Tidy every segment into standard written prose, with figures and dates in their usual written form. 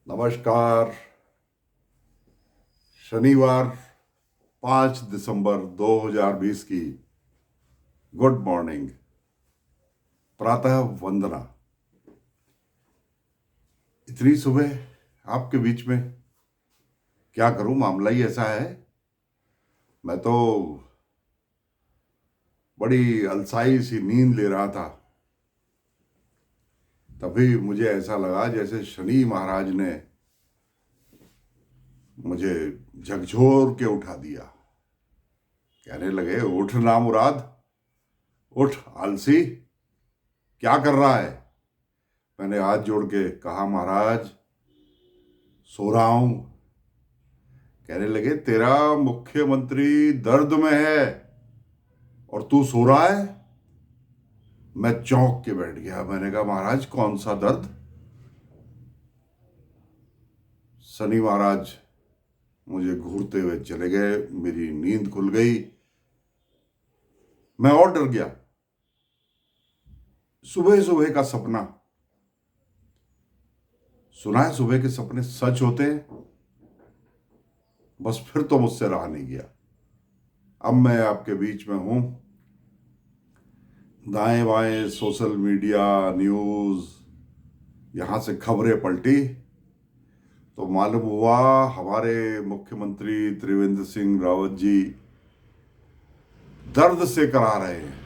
नमस्कार। शनिवार 5 दिसंबर 2020 की गुड मॉर्निंग, प्रातः वंदना। इतनी सुबह आपके बीच में क्या करूं, मामला ही ऐसा है। मैं तो बड़ी अलसाई सी नींद ले रहा था, तभी मुझे ऐसा लगा जैसे शनि महाराज ने मुझे झकझोर के उठा दिया। कहने लगे, उठ ना मुराद, उठ आलसी, क्या कर रहा है। मैंने हाथ जोड़ के कहा, महाराज सो रहा हूं। कहने लगे, तेरा मुख्यमंत्री दर्द में है और तू सो रहा है। मैं चौंक के बैठ गया। मैंने कहा, महाराज कौन सा दर्द। शनि महाराज मुझे घूरते हुए चले गए, मेरी नींद खुल गई, मैं और डर गया। सुबह सुबह का सपना, सुना है सुबह के सपने सच होते हैं। बस फिर तो मुझसे रहा नहीं गया। अब मैं आपके बीच में हूं। दाएं बाएं सोशल मीडिया, न्यूज, यहां से खबरें पलटी तो मालूम हुआ हमारे मुख्यमंत्री त्रिवेंद्र सिंह रावत जी दर्द से करा रहे हैं।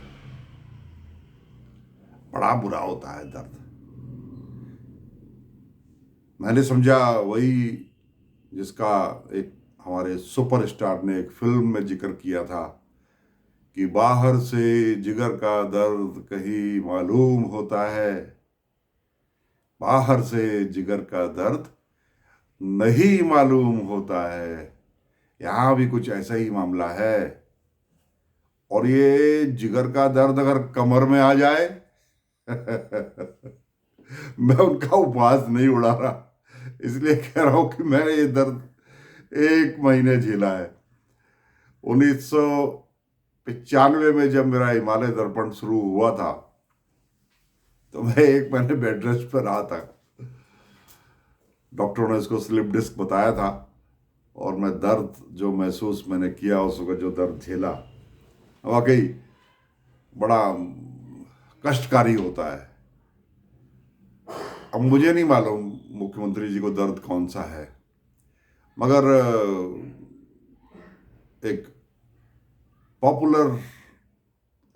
बड़ा बुरा होता है दर्द। मैंने समझा वही जिसका एक हमारे सुपरस्टार ने एक फिल्म में जिक्र किया था कि बाहर से जिगर का दर्द कहीं मालूम होता है, बाहर से जिगर का दर्द नहीं मालूम होता है। यहां भी कुछ ऐसा ही मामला है। और ये जिगर का दर्द अगर कमर में आ जाए मैं उनका उपवास नहीं उड़ा रहा, इसलिए कह रहा हूं कि मैंने ये दर्द 1 महीने झेला है। 1995 में जब मेरा हिमालय दर्पण शुरू हुआ था तो मैं 1 महीने बेड रेस्ट पर रहा था। डॉक्टरों ने इसको स्लिप डिस्क बताया था और मैं दर्द जो महसूस मैंने किया, उस वक्त जो दर्द झेला, वाकई बड़ा कष्टकारी होता है। अब मुझे नहीं मालूम मुख्यमंत्री जी को दर्द कौन सा है, मगर एक पॉपुलर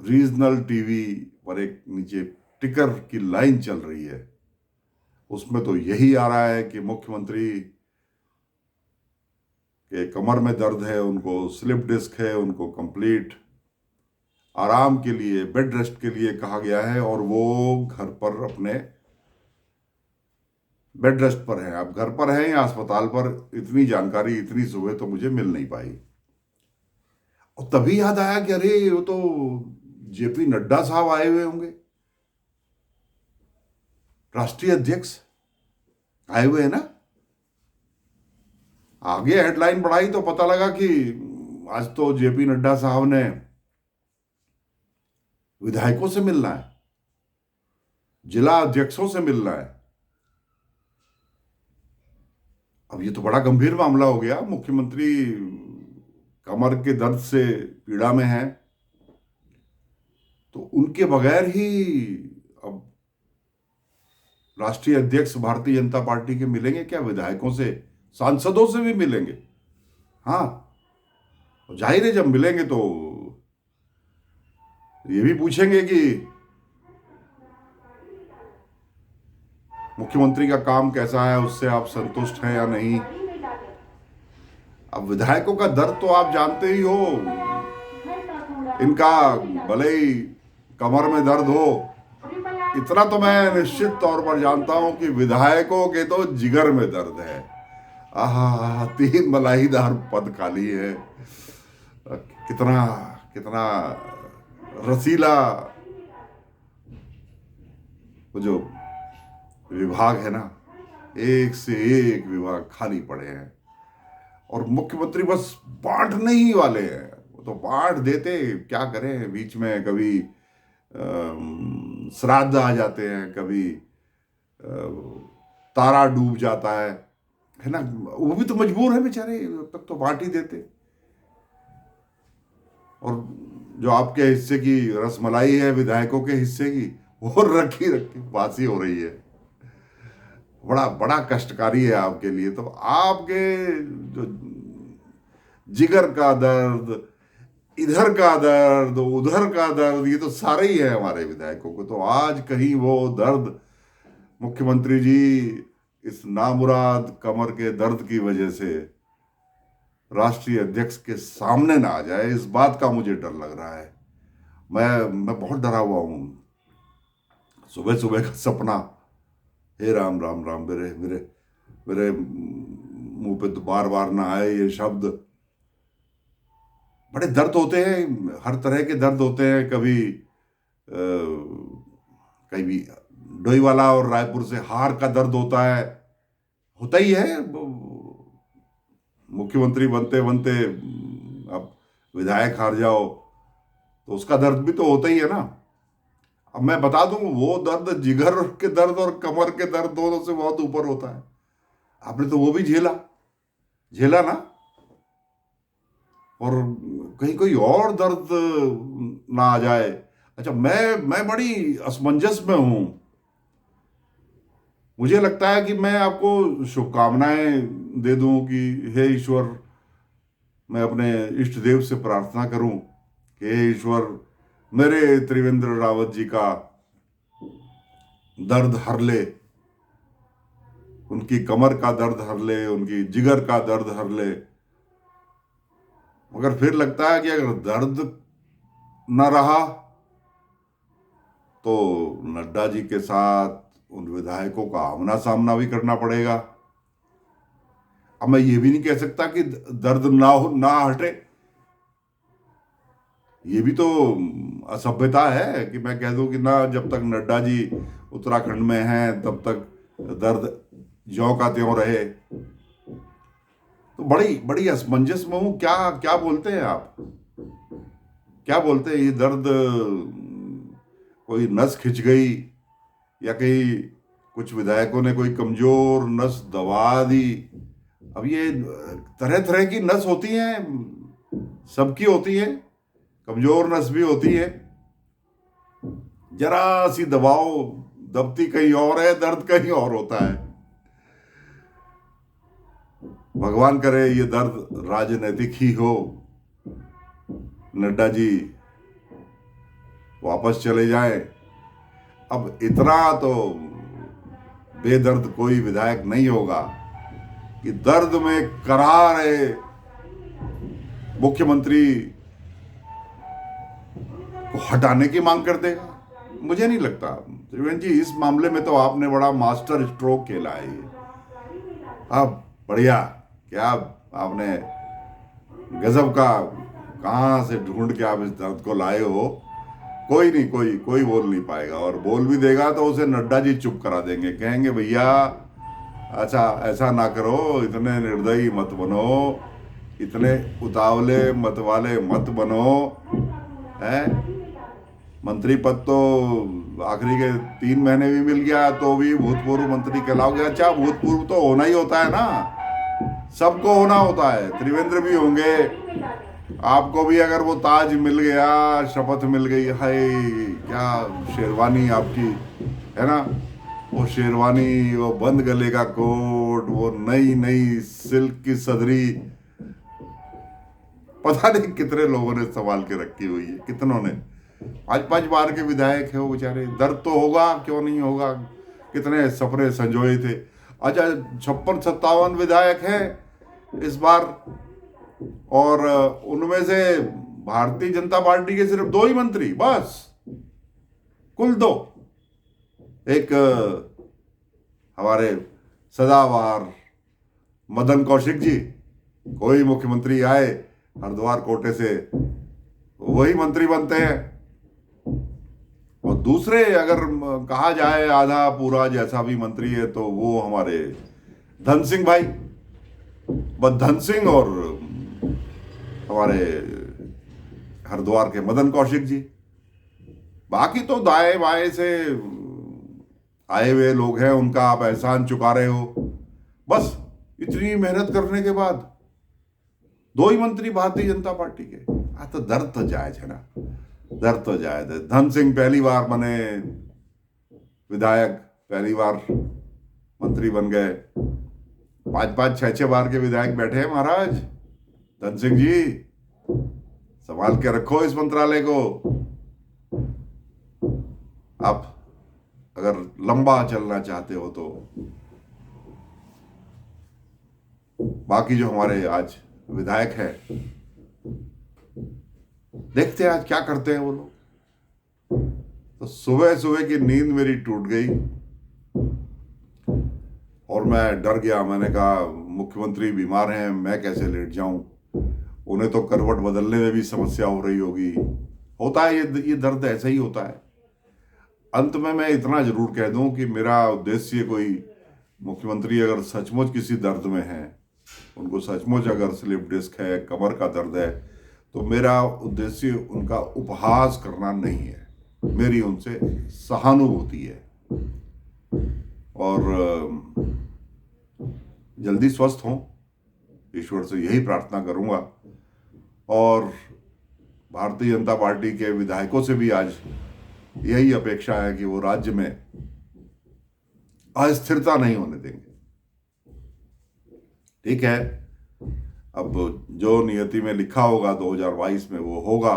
रीजनल टीवी पर एक नीचे टिकर की लाइन चल रही है, उसमें तो यही आ रहा है कि मुख्यमंत्री के कमर में दर्द है, उनको स्लिप डिस्क है, उनको कंप्लीट आराम के लिए, बेड रेस्ट के लिए कहा गया है और वो घर पर अपने बेड रेस्ट पर हैं। आप घर पर हैं या अस्पताल पर, इतनी जानकारी इतनी सुबह तो मुझे मिल नहीं पाई। और तभी याद आया कि अरे वो तो जेपी नड्डा साहब आए हुए होंगे, राष्ट्रीय अध्यक्ष आए हुए हैं ना। आगे हेडलाइन बढ़ाई तो पता लगा कि आज तो जेपी नड्डा साहब ने विधायकों से मिलना है, जिला अध्यक्षों से मिलना है। अब ये तो बड़ा गंभीर मामला हो गया। मुख्यमंत्री कमर के दर्द से पीड़ा में है तो उनके बगैर ही अब राष्ट्रीय अध्यक्ष भारतीय जनता पार्टी के मिलेंगे क्या? विधायकों से, सांसदों से भी मिलेंगे। हाँ, जाहिर है जब मिलेंगे तो ये भी पूछेंगे कि मुख्यमंत्री का काम कैसा है, उससे आप संतुष्ट हैं या नहीं। अब विधायकों का दर्द तो आप जानते ही हो। इनका भले ही कमर में दर्द हो, इतना तो मैं निश्चित तौर पर जानता हूं कि विधायकों के तो जिगर में दर्द है। आहा, 3 मलाईदार पद खाली है। कितना कितना रसीला वो जो विभाग है ना, एक से एक विभाग खाली पड़े हैं और मुख्यमंत्री बस बांटने ही वाले हैं। वो तो बांट देते, क्या करें। बीच में कभी श्राद्ध आ जाते हैं, कभी तारा डूब जाता है, है ना, वो भी तो मजबूर है बेचारे, तब तो बांट ही देते। और जो आपके हिस्से की रसमलाई है विधायकों के हिस्से की, वो रखी रखी बासी हो रही है। बड़ा बड़ा कष्टकारी है आपके लिए। तो आपके जो जिगर का दर्द, इधर का दर्द, उधर का दर्द, ये तो सारे ही है हमारे विधायकों को। तो आज कहीं वो दर्द मुख्यमंत्री जी इस नामुराद कमर के दर्द की वजह से राष्ट्रीय अध्यक्ष के सामने ना आ जाए, इस बात का मुझे डर लग रहा है। मैं बहुत डरा हुआ हूं। सुबह सुबह का सपना, हे राम राम राम, मेरे मेरे मेरे मुंह पे तो बार बार ना आए ये शब्द। बड़े दर्द होते हैं, हर तरह के दर्द होते हैं। कभी कभी डोईवाला और रायपुर से हार का दर्द होता ही है। मुख्यमंत्री बनते बनते अब विधायक हार जाओ तो उसका दर्द भी तो होता ही है ना। अब मैं बता दूं, वो दर्द जिगर के दर्द और कमर के दर्द दोनों से बहुत ऊपर होता है। आपने तो वो भी झेला झेला ना। और कहीं कोई और दर्द ना आ जाए। अच्छा, मैं बड़ी असमंजस में हूं। मुझे लगता है कि मैं आपको शुभकामनाएं दे दूं कि हे ईश्वर, मैं अपने इष्ट देव से प्रार्थना करूं कि हे ईश्वर, मेरे त्रिवेंद्र रावत जी का दर्द हर ले, उनकी कमर का दर्द हर ले, उनकी जिगर का दर्द हर ले। मगर फिर लगता है कि अगर दर्द न रहा तो नड्डा जी के साथ उन विधायकों का आमना सामना भी करना पड़ेगा। अब मैं ये भी नहीं कह सकता कि दर्द ना हटे। ये भी तो असभ्यता है कि मैं कह दूं कि ना, जब तक नड्डा जी उत्तराखंड में हैं तब तक दर्द ज्यों का त्यों रहे। तो बड़ी बड़ी असमंजस में हूं। क्या क्या बोलते हैं आप, क्या बोलते हैं? ये दर्द कोई नस खिंच गई, या कहीं कुछ विधायकों ने कोई कमजोर नस दबा दी? अब ये तरह तरह की नस होती हैं, सबकी होती है, कमजोर नस भी होती है। जरा सी दबाओ, दबती कहीं और है, दर्द कहीं और होता है। भगवान करे ये दर्द राजनीतिक ही हो, नड्डा जी वापस चले जाए। अब इतना तो बेदर्द कोई विधायक नहीं होगा कि दर्द में करा रहे मुख्यमंत्री को हटाने की मांग कर देगा। मुझे नहीं लगता। त्रिवेंद्र जी, इस मामले में तो आपने बड़ा मास्टर स्ट्रोक खेला है ये। अब बढ़िया, क्या आपने गजब का, कहां से ढूंढ के आप इस दर्द को लाए हो। कोई नहीं, कोई बोल नहीं पाएगा, और बोल भी देगा तो उसे नड्डा जी चुप करा देंगे। कहेंगे भैया अच्छा ऐसा ना करो, इतने निर्दयी मत बनो, इतने उतावले मत वाले मत बनो। है मंत्री पद तो आखिरी के 3 महीने भी मिल गया तो भी भूतपूर्व मंत्री कहलाओगे। अच्छा, भूतपूर्व तो होना ही होता है ना, सबको होना होता है। त्रिवेंद्र भी होंगे, आपको भी अगर वो ताज मिल गया, शपथ मिल गई, हाय क्या शेरवानी आपकी, है ना, वो शेरवानी, वो बंद गले का कोट, वो नई नई सिल्क की सदरी, पता नहीं कितने लोगों ने संभाल के रखी हुई है, कितनों ने। 5-5 बार के विधायक है वो बेचारे। दर्द तो होगा, क्यों नहीं होगा, कितने सपने संजोए थे। अच्छा, 56-57 विधायक हैं इस बार, और उनमें से भारतीय जनता पार्टी के सिर्फ 2 ही मंत्री, बस, कुल 2। एक हमारे सदाबहार मदन कौशिक जी, कोई मुख्यमंत्री आए हरिद्वार कोटे से वही मंत्री बनते हैं। और दूसरे अगर कहा जाए आधा पूरा जैसा भी मंत्री है तो वो हमारे धन सिंह भाई, बस धन सिंह, और हमारे हरिद्वार के मदन कौशिक जी। बाकी तो दाएं बाएं से आए हुए लोग हैं, उनका आप एहसान चुका रहे हो, बस इतनी मेहनत करने के बाद 2 ही मंत्री भारतीय जनता पार्टी के। तो दर्द तो जायज है ना, दर्द तो जायज है। धन सिंह पहली बार बने विधायक, पहली बार मंत्री बन गए। 5-5, 6-6 बार के विधायक बैठे हैं महाराज। धन सिंह जी, संभाल के रखो इस मंत्रालय को। आप अगर लंबा चलना चाहते हो तो। बाकी जो हमारे आज विधायक हैं, देखते हैं आज क्या करते हैं वो लोग। तो सुबह सुबह की नींद मेरी टूट गई और मैं डर गया। मैंने कहा मुख्यमंत्री बीमार हैं, मैं कैसे लेट जाऊं, उन्हें तो करवट बदलने में भी समस्या हो रही होगी। होता है ये दर्द ऐसा ही होता है। अंत में मैं इतना जरूर कह दूं कि मेरा उद्देश्य कोई मुख्यमंत्री अगर सचमुच किसी दर्द में है, उनको सचमुच अगर स्लिप डिस्क है, कमर का दर्द है, तो मेरा उद्देश्य उनका उपहास करना नहीं है, मेरी उनसे सहानुभूति है। और जल्दी स्वस्थ हों, ईश्वर से यही प्रार्थना करूंगा। और भारतीय जनता पार्टी के विधायकों से भी आज यही अपेक्षा है कि वो राज्य में अस्थिरता नहीं होने देंगे। ठीक है, अब जो नियति में लिखा होगा 2022 में वो होगा।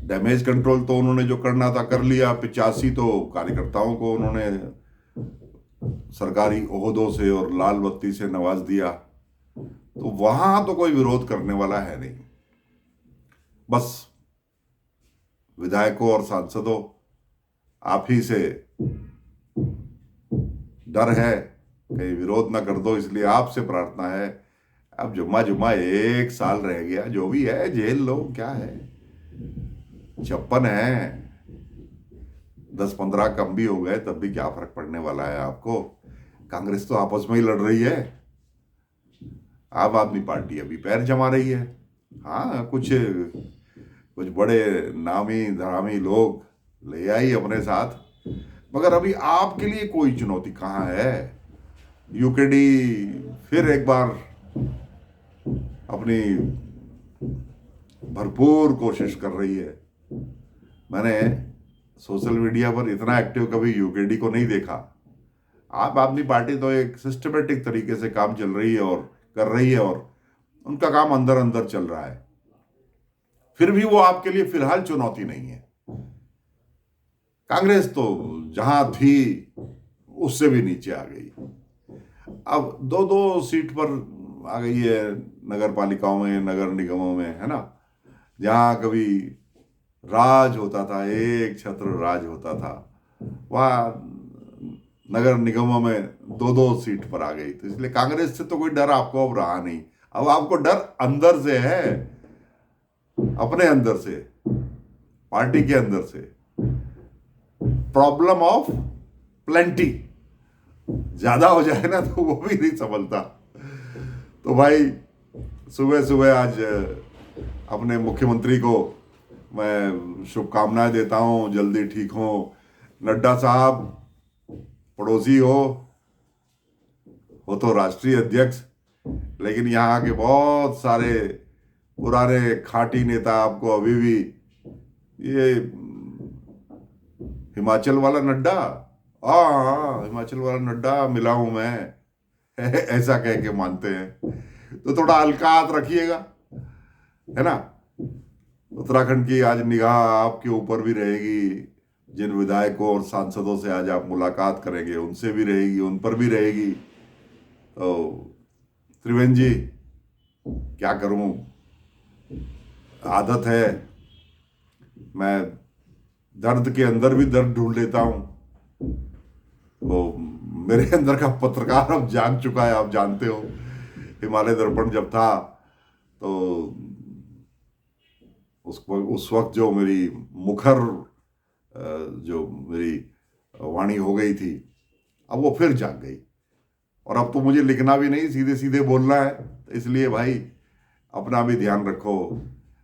डैमेज कंट्रोल तो उन्होंने जो करना था कर लिया। 85 तो कार्यकर्ताओं को उन्होंने सरकारी ओहदों से और लाल बत्ती से नवाज दिया, तो वहां तो कोई विरोध करने वाला है नहीं। बस विधायकों और सांसदों, आप ही से डर है कहीं विरोध ना कर दो, इसलिए आपसे प्रार्थना है। अब जुम्मा 1 साल रह गया, जो भी है झेल लो, क्या है, 56 है, 10-15 कम भी हो गए तब भी क्या फर्क पड़ने वाला है आपको। कांग्रेस तो आपस में ही लड़ रही है, आम आदमी पार्टी अभी पैर जमा रही है। हाँ, कुछ बड़े नामी धरामी लोग ले आई अपने साथ, मगर अभी आपके लिए कोई चुनौती कहाँ है। यूकेडी फिर एक बार अपनी भरपूर कोशिश कर रही है। मैंने सोशल मीडिया पर इतना एक्टिव कभी यूकेडी को नहीं देखा। आम आदमी पार्टी तो एक सिस्टमेटिक तरीके से काम चल रही है और कर रही है, और उनका काम अंदर अंदर चल रहा है। फिर भी वो आपके लिए फिलहाल चुनौती नहीं है। कांग्रेस तो जहां थी उससे भी नीचे आ गई, अब 2-2 सीट पर आ गई है नगर पालिकाओं में, नगर निगमों में, है ना। जहां कभी राज होता था, एक छत्र राज होता था, वहां नगर निगमों में 2-2 सीट पर आ गई। तो इसलिए कांग्रेस से तो कोई डर आपको अब रहा नहीं। अब आपको डर अंदर से है, अपने अंदर से, पार्टी के अंदर से। प्रॉब्लम ऑफ प्लेंटी, ज्यादा हो जाए ना तो वो भी नहीं संभलता। तो भाई सुबह सुबह आज अपने मुख्यमंत्री को मैं शुभकामनाएं देता हूं, जल्दी ठीक हो। नड्डा साहब पड़ोसी हो तो राष्ट्रीय अध्यक्ष, लेकिन यहाँ के बहुत सारे पुराने खाटी नेता आपको अभी भी ये हिमाचल वाला नड्डा, हाँ हिमाचल वाला नड्डा मिला हूं मैं, ऐसा कह के मानते हैं। तो थोड़ा हल्का हाथ रखिएगा, है ना। उत्तराखंड की आज निगाह आपके ऊपर भी रहेगी। जिन विधायकों और सांसदों से आज आप मुलाकात करेंगे उनसे भी रहेगी, उन पर भी रहेगी। तो त्रिवेंद्र जी, क्या करूं, आदत है, मैं दर्द के अंदर भी दर्द ढूंढ लेता हूं। तो मेरे अंदर का पत्रकार अब जाग चुका है, आप जानते हो। हिमालय दर्पण जब था तो उस वक्त जो मेरी मुखर जो मेरी वाणी हो गई थी, अब वो फिर जाग गई। और अब तो मुझे लिखना भी नहीं, सीधे सीधे बोलना है। तो इसलिए भाई अपना भी ध्यान रखो,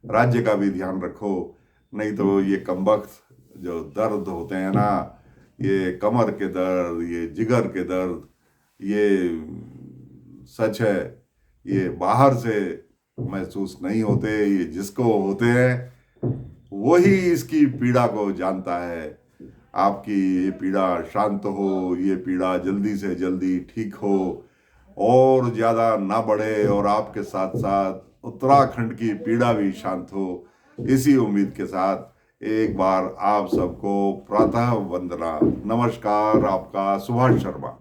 राज्य का भी ध्यान रखो, नहीं तो ये कमबख्त जो दर्द होते हैं ना, ये कमर के दर्द, ये जिगर के दर्द, ये सच है, ये बाहर से महसूस नहीं होते, ये जिसको होते हैं वही इसकी पीड़ा को जानता है। आपकी ये पीड़ा शांत हो, ये पीड़ा जल्दी से जल्दी ठीक हो और ज़्यादा ना बढ़े, और आपके साथ साथ उत्तराखंड की पीड़ा भी शांत हो, इसी उम्मीद के साथ एक बार आप सबको प्रातः वंदना। नमस्कार, आपका सुभाष शर्मा।